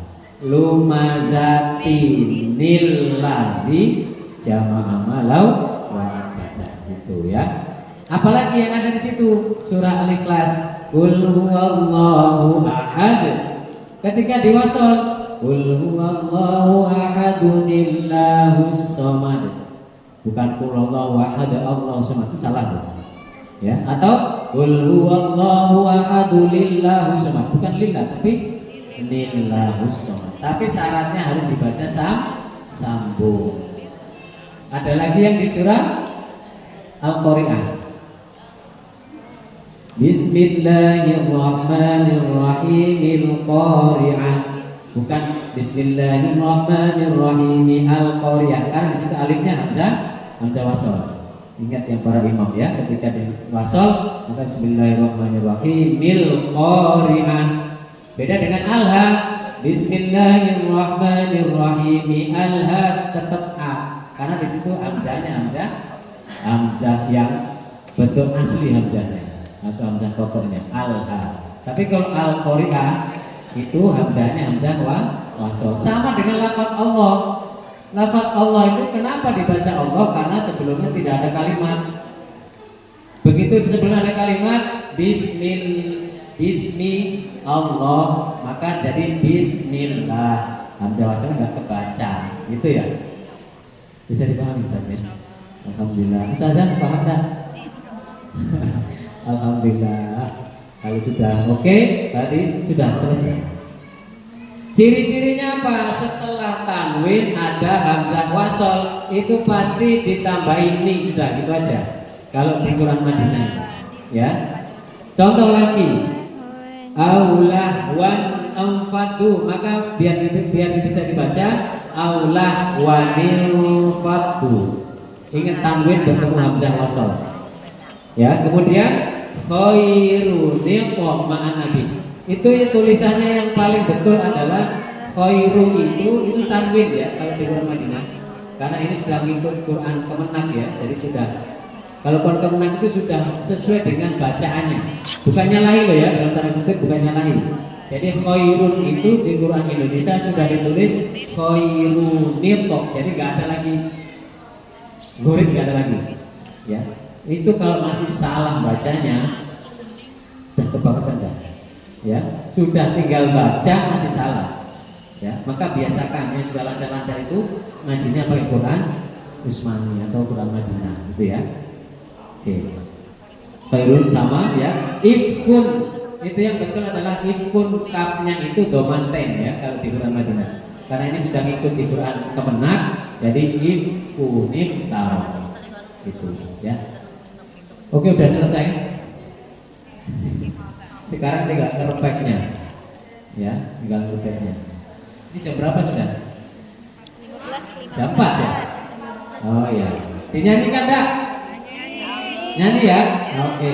Lumazatinil ladzi jama'a malau wa ibadah, gitu ya. Apalagi yang ada di situ? Surah Al-Ikhlas. Qul huwallahu ahad. Ketika diwasol Qul huwallahu ahadunillahus samad. Bukan qul huwallahu ahad Allahu samad, itu salah tuh. Ya, atau qul huwallahu ahadulillahus samad. Bukan lillah tapi lillahus samad. Tapi syaratnya harus dibaca sambung. Ada lagi yang di surah Al-Qari'ah. Bismillahirrahmanirrahim Al-Qari'ah. Bukan Bismillahirrahmanirrahim Al-Qari'ah. Karena di situ alifnya hamzah wasol. Ingat yang para imam ya, ketika di wasol maka Bismillahirrahmanirrahim Al-Qari'ah. Beda dengan Al-Ha. Bismillahirrahmanirrahim Al-Ha, tetap A. Karena di situ hamzahnya hamzah yang betul asli hamzahnya atau hamzah pokoknya Al-Ha. Tapi kalau Al-Qari'ah itu hamzahnya hamzah wasol. Sama dengan lafaz Allah. Lafaz Allah itu kenapa dibaca Allah? Karena sebelumnya tidak ada kalimat. Begitu sebelum ada kalimat Bismi Allah, maka jadi Bismillah. Hamzah wasol nggak kebaca, gitu ya. Bisa dipahami Ustaz ya? Alhamdulillah. Ustazah paham tak? Alhamdulillah. Kalau sudah oke, berarti sudah selesai. Ciri-cirinya apa? Setelah tanwin ada hamzah wasol, itu pasti ditambahin ning, sudah gitu aja. Kalau di Quran Madinah, ya. Contoh lagi, aulah wan anfatu, maka biar bisa dibaca aulah wanil fatu. Ingat tanwin bertemu hamzah wasol. Ya, kemudian khairu niqam ma'an nabi. Itu tulisannya yang paling betul adalah khairu itu tanwin ya kalau di Quran Madinah. Karena ini sudah ngikut Quran Kemenak ya, jadi sudah Kalau konkonan itu sudah sesuai dengan bacaannya. Bukan nyalahi loh ya, dalam tanda kutip bukan nyalahi. Jadi khairun itu di Quran Indonesia sudah ditulis khairunito. Jadi nggak ada lagi gurit, nggak ada lagi. Ya, itu kalau masih salah bacanya, tetap banget ya, sudah tinggal baca masih salah. Ya, maka biasakan yang sudah lancar-lancar itu ngajinya pakai Quran Usmani atau Quran Madinah, gitu ya. Oke. Khairun sama ya. Ifkun itu yang betul adalah ifkun, kafnya itu domanten ya kalau di Quran Madinah. Karena ini sudah ngikut di Quran Kemenak, jadi ifkun iftar. Gitu ya. Oke, udah selesai. Sekarang tinggal ngerepeknya. Ya, tinggal ngerepeknya. Ini jam berapa sudah? 15.15. Jam 4 ya? Oh ya. Dinyanyikan enggak? Nyanyi ya? Oke.